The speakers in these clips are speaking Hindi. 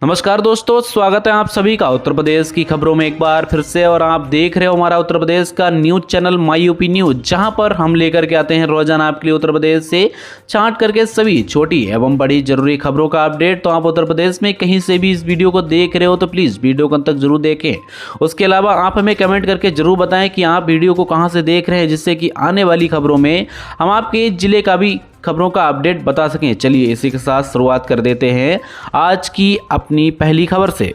नमस्कार दोस्तों, स्वागत है आप सभी का उत्तर प्रदेश की खबरों में एक बार फिर से। और आप देख रहे हो हमारा उत्तर प्रदेश का news channel my UP news, जहां पर हम लेकर के आते हैं रोजाना आपके लिए उत्तर प्रदेश से छांट करके सभी छोटी एवं बड़ी जरूरी खबरों का अपडेट। तो आप उत्तर प्रदेश में कहीं से भी इस वीडियो को देख रहे हो तो प्लीज़ वीडियो को अंत तक जरूर देखें। उसके अलावा आप हमें कमेंट करके जरूर बताएं कि आप वीडियो को कहाँ से देख रहे हैं, जिससे कि आने वाली खबरों में हम आपके जिले का भी खबरों का अपडेट बता सकें। चलिए इसी के साथ शुरुआत कर देते हैं आज की अपनी पहली खबर से।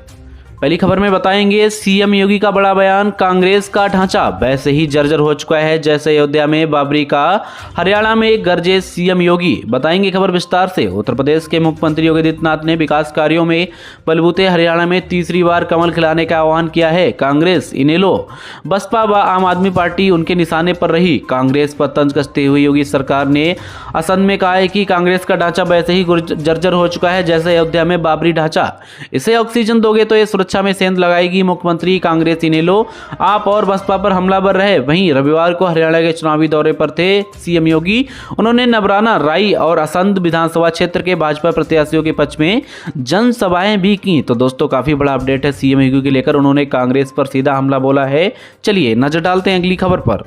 पहली खबर में बताएंगे सीएम योगी का बड़ा बयान, कांग्रेस का ढांचा वैसे ही जर्जर हो चुका है जैसे अयोध्या में बाबरी का, हरियाणा में गरजे सीएम योगी। बताएंगे खबर विस्तार से। उत्तर प्रदेश के मुख्यमंत्री योगी आदित्यनाथ ने विकास कार्यों में बलबूते हरियाणा में तीसरी बार कमल खिलाने का आह्वान किया है। कांग्रेस, इनेलो, बसपा व आम आदमी पार्टी उनके निशाने पर रही। कांग्रेस पर तंज कसते हुए योगी सरकार ने असम में कहा है कि कांग्रेस का ढांचा वैसे ही जर्जर हो चुका है जैसे अयोध्या में बाबरी ढांचा। इसे ऑक्सीजन दोगे तो ये सुरक्षा में सेंध लगाएगी। मुख्यमंत्री कांग्रेस, इनेलो, आप और बसपा पर हमलावर रहे। वहीं रविवार को हरियाणा के चुनावी दौरे पर थे सीएम योगी। उन्होंने नबराना, राई और असंध विधानसभा क्षेत्र के भाजपा प्रत्याशियों के पक्ष में जनसभाएं भी की। तो दोस्तों काफी बड़ा अपडेट है सीएम योगी को लेकर। उन्होंने कांग्रेस पर सीधा हमला बोला है। चलिए नजर डालते हैं अगली खबर पर।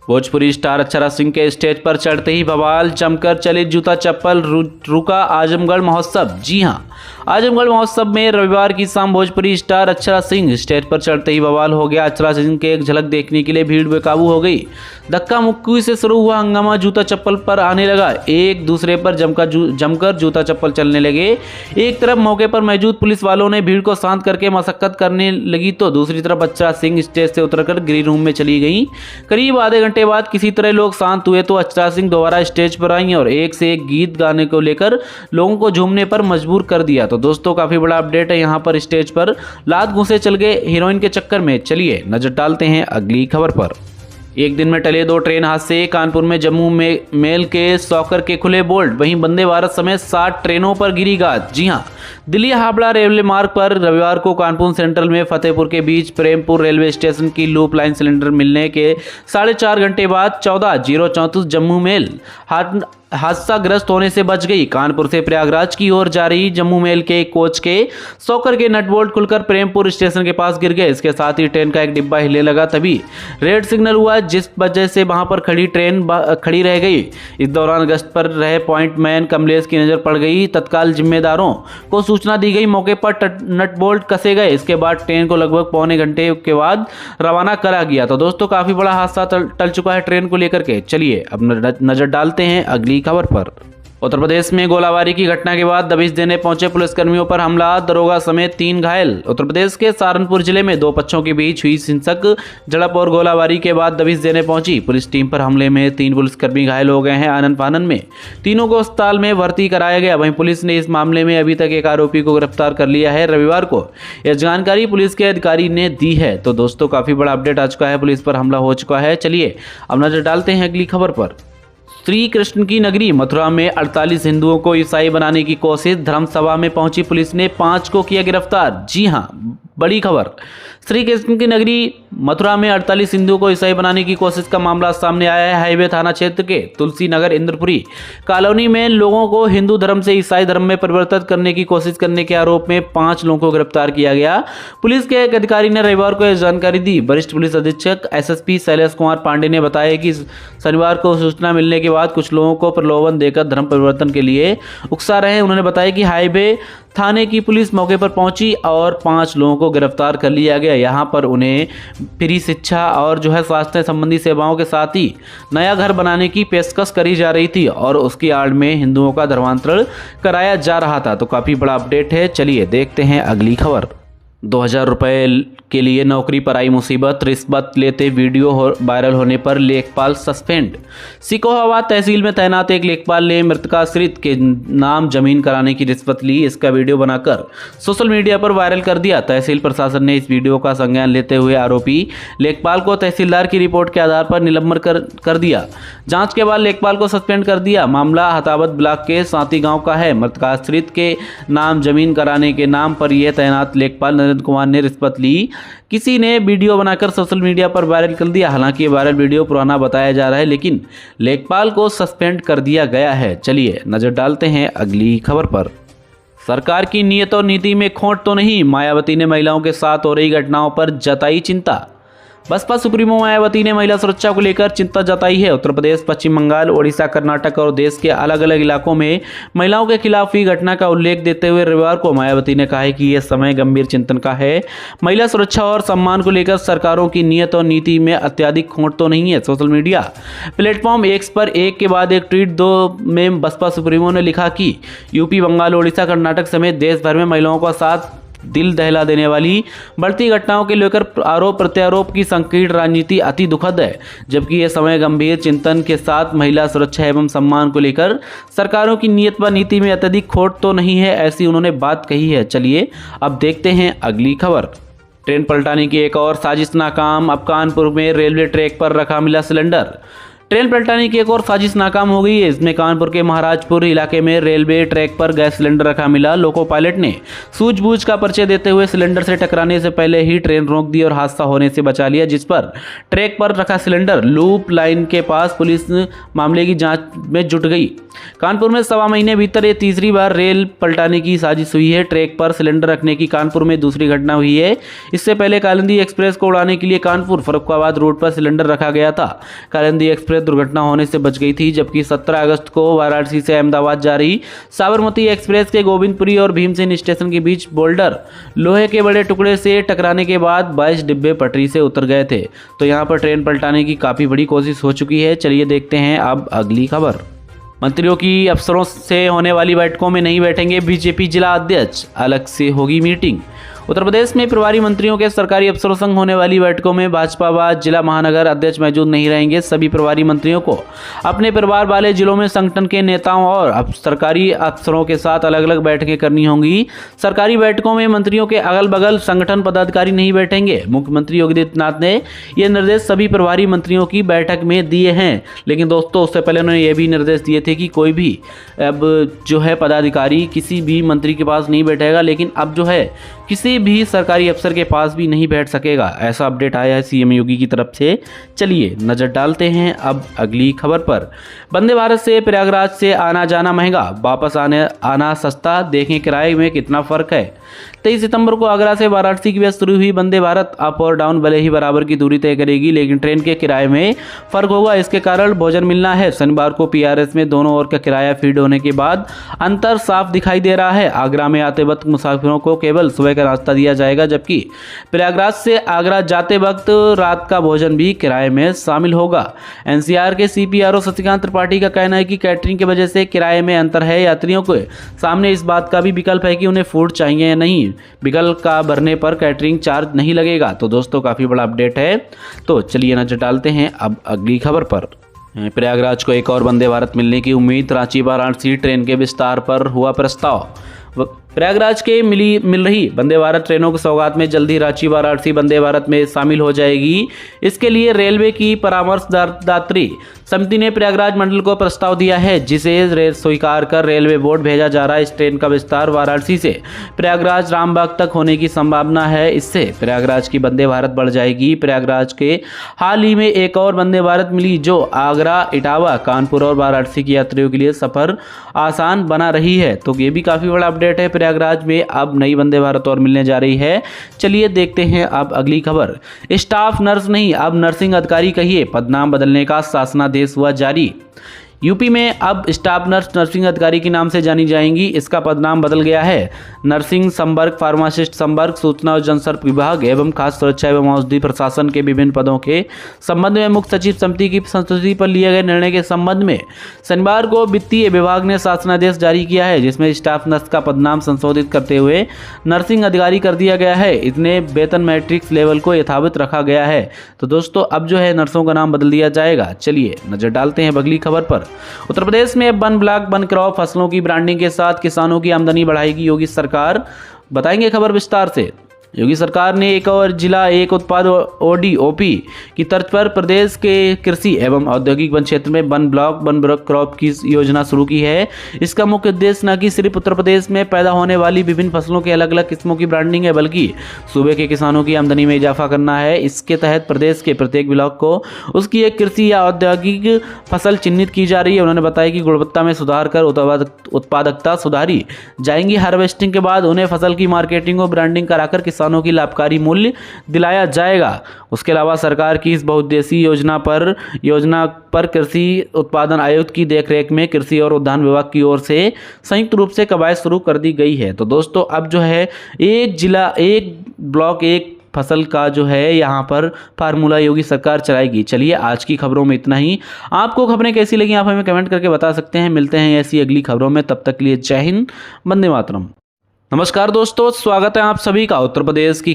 भोजपुरी स्टार अक्षरा सिंह के स्टेज पर चढ़ते ही बवाल, जमकर चले जूता चप्पल, रुका आजमगढ़ महोत्सव। जी हां, आजमगढ़ महोत्सव में रविवार की शाम भोजपुरी स्टार अक्षरा सिंह स्टेज पर चढ़ते ही बवाल हो गया। अक्षरा सिंह के एक झलक देखने के लिए भीड़ बेकाबू हो गई। धक्का मुक्की से शुरू हुआ हंगामा जूता चप्पल पर आने लगा। एक दूसरे पर जमकर जूता चप्पल चलने लगे। एक तरफ मौके पर मौजूद पुलिस वालों ने भीड़ को शांत करके मशक्कत करने लगी तो दूसरी तरफ अक्षरा सिंह स्टेज से उतरकर ग्रीन रूम में चली गई। करीब आधे घंटे बाद किसी तरह लोग शांत हुए तो अक्षरा सिंह दोबारा स्टेज पर आई और एक से एक गीत गाने को लेकर लोगों को झूमने पर मजबूर कर दिया। तो दोस्तों काफी बड़ा अपडेट है। यहाँ पर स्टेज पर लात घूंसे चल गए हीरोइन के चक्कर में। चलिए नजर डालते हैं अगली खबर पर। एक दिन में टले 2 ट्रेन हादसे, कानपुर में जम्मू में मेल के सॉकर के खुले बोल्ट, वहीं वंदे भारत समेत 60 ट्रेनों पर गिरी गाज। जी हां, दिल्ली हावड़ा रेलवे मार्ग पर रविवार को कानपुर सेंट्रल में फतेहपुर के बीच प्रेमपुर रेलवे स्टेशन की लूप लाइन सिलेंडर मिलने के 4.5 घंटे बाद 14:34 जम्मू मेल हादसाग्रस्त होने से बच गई। कानपुर से प्रयागराज की ओर जा रही जम्मू मेल के कोच के सॉकर के नट बोल्ट खुलकर प्रेमपुर स्टेशन के पास गिर गए। इसके साथ ही ट्रेन का एक डिब्बा हिले लगा। तभी रेड सिग्नल हुआ जिस वजह से वहां पर खड़ी ट्रेन खड़ी रह गई। इस दौरान गश्त पर रहे पॉइंट मैन कमलेश की नजर पड़ गई। तत्काल जिम्मेदारों को सूचना दी गई। मौके पर नट बोल्ट कसे गए। इसके बाद ट्रेन को लगभग पौने घंटे के बाद रवाना करा गया। तो दोस्तों काफी बड़ा हादसा टल चुका है ट्रेन को लेकर के। चलिए अब नजर डालते हैं अगली खबर पर। उत्तर प्रदेश में गोलाबारी की घटना के बाद दबिश देने पहुंचे पुलिसकर्मियों पर हमला, दरोगा समेत 3 घायल। उत्तर प्रदेश के सहारनपुर जिले में 2 पक्षों के बीच हुई हिंसक झड़प और गोलाबारी के बाद दबिश देने पहुंची पुलिस टीम पर हमले में 3 पुलिसकर्मी घायल हो गए हैं। आनन फानन में तीनों को अस्पताल में भर्ती कराया गया। वहीं पुलिस ने इस मामले में अभी तक एक आरोपी को गिरफ्तार कर लिया है। रविवार को यह जानकारी पुलिस के अधिकारी ने दी है। तो दोस्तों काफी बड़ा अपडेट आ चुका है, पुलिस पर हमला हो चुका है। चलिए अब नजर डालते हैं अगली खबर पर। श्री कृष्ण की नगरी मथुरा में 48 हिंदुओं को ईसाई बनाने की कोशिश, धर्मसभा में पहुंची पुलिस ने 5 को किया गिरफ्तार। जी हां, बड़ी खबर। श्री कृष्ण की नगरी मथुरा में 48 हिंदुओं को ईसाई बनाने की कोशिश का मामला सामने आया है। हाईवे थाना क्षेत्र के तुलसी नगर इंद्रपुरी कॉलोनी में लोगों को हिंदू धर्म से ईसाई धर्म में परिवर्तित करने की कोशिश करने के आरोप में 5 लोगों को गिरफ्तार किया गया। पुलिस के एक अधिकारी ने रविवार को यह जानकारी दी। वरिष्ठ पुलिस अधीक्षक एसएसपी शैलेश कुमार पांडे ने बताया कि शनिवार को सूचना मिलने के बाद कुछ लोगों को प्रलोभन देकर धर्म परिवर्तन के लिए उकसा रहे। उन्होंने बताया कि हाईवे थाने की पुलिस मौके पर पहुंची और 5 लोगों को गिरफ्तार कर लिया गया। यहां पर उन्हें फ्री शिक्षा और स्वास्थ्य संबंधी सेवाओं के साथ ही नया घर बनाने की पेशकश करी जा रही थी और उसकी आड़ में हिंदुओं का धर्मांतरण कराया जा रहा था। तो काफी बड़ा अपडेट है। चलिए देखते हैं अगली खबर। 2000 रुपये के लिए नौकरी पर आई मुसीबत, रिश्वत लेते वीडियो वायरल होने पर लेखपाल सस्पेंड। सिकोहाबाद तहसील में तैनात एक लेखपाल ने मृतकाश्रित के नाम जमीन कराने की रिश्वत ली। इसका वीडियो बनाकर सोशल मीडिया पर वायरल कर दिया। तहसील प्रशासन ने इस वीडियो का संज्ञान लेते हुए आरोपी लेखपाल को तहसीलदार की रिपोर्ट के आधार पर निलंबन कर दिया। जांच के बाद लेखपाल को सस्पेंड कर दिया। मामला हतावत ब्लॉक के साती गाँव का है। मृतकाश्रित के नाम जमीन कराने के नाम पर यह तैनात लेखपाल नरेंद्र कुमार ने रिश्वत ली। किसी ने वीडियो बनाकर सोशल मीडिया पर वायरल कर दिया। हालांकि ये वायरल वीडियो पुराना बताया जा रहा है, लेकिन लेखपाल को सस्पेंड कर दिया गया है। चलिए नजर डालते हैं अगली खबर पर। सरकार की नीयत और नीति में खोट तो नहीं, मायावती ने महिलाओं के साथ हो रही घटनाओं पर जताई चिंता। बसपा सुप्रीमो मायावती ने महिला सुरक्षा को लेकर चिंता जताई है। उत्तर प्रदेश, पश्चिम बंगाल, ओडिशा, कर्नाटक और देश के अलग अलग इलाकों में महिलाओं के खिलाफ हुई घटना का उल्लेख देते हुए रविवार को मायावती ने कहा है कि यह समय गंभीर चिंतन का है। महिला सुरक्षा और सम्मान को लेकर सरकारों की नीयत और नीति में अत्यधिक खोट तो नहीं है। सोशल मीडिया प्लेटफॉर्म एक्स पर एक के बाद एक ट्वीट में बसपा सुप्रीमो ने लिखा कि यूपी, बंगाल, ओडिशा, कर्नाटक समेत देश भर में महिलाओं का साथ दिल दहला देने वाली बढ़ती घटनाओं के लेकर आरोप प्रत्यारोप की संकीर्ण राजनीति अति दुखद है, जबकि यह समय गंभीर चिंतन के साथ महिला सुरक्षा एवं सम्मान को लेकर सरकारों की नीयत व नीति में अत्यधिक खोट तो नहीं है, ऐसी उन्होंने बात कही है। चलिए अब देखते हैं अगली खबर। ट्रेन पलटाने की एक और साजिश नाकाम, अब कानपुर में रेलवे ट्रैक पर रखा मिला सिलेंडर। ट्रेन पलटाने की एक और साजिश नाकाम हो गई है। इसमें कानपुर के महाराजपुर इलाके में रेलवे ट्रैक पर गैस सिलेंडर रखा मिला। लोको पायलट ने सूझबूझ का परिचय देते हुए सिलेंडर से टकराने से पहले ही ट्रेन रोक दी और हादसा होने से बचा लिया, जिस पर ट्रैक पर रखा सिलेंडर लूप लाइन के पास पुलिस मामले की जांच में जुट गई। कानपुर में 1.25 महीने भीतर ये तीसरी बार रेल पलटाने की साजिश हुई है। ट्रैक पर सिलेंडर रखने की कानपुर में दूसरी घटना हुई है। इससे पहले कालिंदी एक्सप्रेस को उड़ाने के लिए कानपुर फर्रुखाबाद रूट पर सिलेंडर रखा गया था। कालिंदी एक्सप्रेस दुर्घटना होने से बच गई थी, जबकि 17 अगस्त को वाराणसी से अहमदाबाद जा रही साबरमती एक्सप्रेस के गोविंदपुरी और भीमसेन स्टेशन के बीच बोल्डर लोहे के बड़े टुकड़े से टकराने के बाद 22 डिब्बे पटरी से उतर गए थे। तो यहाँ पर ट्रेन पलटाने की काफी बड़ी कोशिश हो चुकी है। चलिए देखते हैं अब अगली खबर। मंत्रियों की अफसरों से होने वाली बैठकों में नहीं बैठेंगे बीजेपी जिला अध्यक्ष, अलग से होगी मीटिंग। उत्तर प्रदेश में प्रभारी मंत्रियों के सरकारी अफसरों संग होने वाली बैठकों में भाजपा व जिला महानगर अध्यक्ष मौजूद नहीं रहेंगे। सभी प्रभारी मंत्रियों को अपने परिवार वाले जिलों में संगठन के नेताओं और सरकारी अफसरों के साथ अलग अलग बैठकें करनी होंगी। सरकारी बैठकों में मंत्रियों के अगल बगल संगठन पदाधिकारी नहीं बैठेंगे। मुख्यमंत्री योगी आदित्यनाथ ने यह निर्देश सभी प्रभारी मंत्रियों की बैठक में दिए हैं। लेकिन दोस्तों, उससे पहले उन्होंने ये भी निर्देश दिए थे कि कोई भी अब जो है पदाधिकारी किसी भी मंत्री के पास नहीं बैठेगा, लेकिन अब जो है किसी भी सरकारी अफसर के पास भी नहीं बैठ सकेगा। ऐसा अपडेट आया है सीएम योगी की तरफ से। चलिए नजर डालते हैं अब अगली खबर पर। वंदे भारत से प्रयागराज से आना जाना महंगा, वापस आना सस्ता, देखें किराए में कितना फर्क है। 23 सितंबर को आगरा से वाराणसी की बस शुरू हुई वंदे भारत अप और डाउन भले ही बराबर की दूरी तय करेगी, लेकिन ट्रेन के किराए में फर्क होगा। इसके कारण भोजन मिलना है। शनिवार को पीआरएस में दोनों ओर का किराया फीड होने के बाद अंतर साफ दिखाई दे रहा है। आगरा में आते वक्त मुसाफिरों को केवल सुबह का नाश्ता दिया जाएगा, जबकि प्रयागराज से आगरा जाते वक्त रात का भोजन भी किराए में शामिल होगा। एनसीआर के सीपीआरओ शशिकांत त्रिपाठी का कहना है कि कैटरिंग की वजह से किराए में अंतर है। यात्रियों के सामने इस बात का भी विकल्प है कि उन्हें फूड चाहिए या नहीं। विकल्प का भरने पर कैटरिंग चार्ज नहीं लगेगा। तो दोस्तों, काफी बड़ा अपडेट है। तो चलिए नजर डालते हैं अब अगली खबर पर। प्रयागराज को एक और वंदे भारत मिलने की उम्मीद, रांची वाराणसी ट्रेन के विस्तार पर हुआ प्रस्ताव। प्रयागराज के मिल रही वंदे भारत ट्रेनों की सौगात में जल्दी रांची वाराणसी वंदे भारत में शामिल हो जाएगी। इसके लिए रेलवे की परामर्शदात्री समिति ने प्रयागराज मंडल को प्रस्ताव दिया है, जिसे स्वीकार कर रेलवे बोर्ड भेजा जा रहा है। इस ट्रेन का विस्तार वाराणसी से प्रयागराज रामबाग तक होने की संभावना है। इससे प्रयागराज की वंदे भारत बढ़ जाएगी। प्रयागराज के हाल ही में एक और वंदे भारत मिली, जो आगरा, इटावा, कानपुर और वाराणसी के यात्रियों के लिए सफर आसान बना रही है। तो ये भी काफी बड़ा अपडेट है। प्रयागराज में अब नई वंदे भारत और मिलने जा रही है। चलिए देखते हैं अब अगली खबर। स्टाफ नर्स नहीं, अब नर्सिंग अधिकारी कहिए, पदनाम बदलने का शासनादेश हुआ जारी। यूपी में अब स्टाफ नर्स नर्सिंग अधिकारी के नाम से जानी जाएंगी। इसका पदनाम बदल गया है। नर्सिंग संवर्ग, फार्मासिस्ट संवर्ग, सूचना और जनसंपर्क विभाग एवं खाद्य सुरक्षा एवं औषधि प्रशासन के विभिन्न पदों के संबंध में मुख्य सचिव समिति की संस्तुति पर लिए गए निर्णय के संबंध में शनिवार को वित्तीय विभाग ने शासनादेश जारी किया है, जिसमें स्टाफ नर्स का पदनाम संशोधित करते हुए नर्सिंग अधिकारी कर दिया गया है। इतने वेतन मैट्रिक्स लेवल को यथावत रखा गया है। तो दोस्तों, अब जो है नर्सों का नाम बदल दिया जाएगा। चलिए नजर डालते हैं अगली खबर पर। उत्तर प्रदेश में वन ब्लॉक वन क्रॉप फसलों की ब्रांडिंग के साथ किसानों की आमदनी बढ़ाएगी योगी सरकार, बताएंगे खबर विस्तार से। योगी सरकार ने एक और जिला एक उत्पाद ODOP की तर्ज पर प्रदेश के कृषि एवं औद्योगिक वन क्षेत्र में वन ब्लॉक क्रॉप की योजना शुरू की है। इसका मुख्य उद्देश्य न कि सिर्फ उत्तर प्रदेश में पैदा होने वाली विभिन्न फसलों के अलग अलग किस्मों की ब्रांडिंग है, बल्कि सूबे के किसानों की आमदनी में इजाफा करना है। इसके तहत प्रदेश के प्रत्येक ब्लॉक को उसकी एक कृषि या औद्योगिक फसल चिन्हित की जा रही है। उन्होंने बताया कि गुणवत्ता में सुधार कर उत्पादकता सुधारी जाएंगी। हार्वेस्टिंग के बाद उन्हें फसल की मार्केटिंग और ब्रांडिंग कराकर किसानों की लाभकारी मूल्य दिलाया जाएगा। उसके अलावा सरकार की इस बहुउद्देशीय योजना पर कृषि उत्पादन आयुक्त की देखरेख में कृषि और उद्यान विभाग की ओर से संयुक्त रूप से कवायद शुरू कर दी गई है। तो दोस्तों अब जो है एक जिला एक ब्लॉक एक फसल का जो है यहाँ पर फार्मूला योगी सरकार चलाएगी। चलिए आज की खबरों में इतना ही। आपको खबरें कैसी लगी आप हमें कमेंट करके बता सकते हैं। मिलते हैं ऐसी अगली खबरों में, तब तक के लिए जय हिंद, वंदे मातरम। नमस्कार दोस्तों, स्वागत है आप सभी का उत्तर प्रदेश की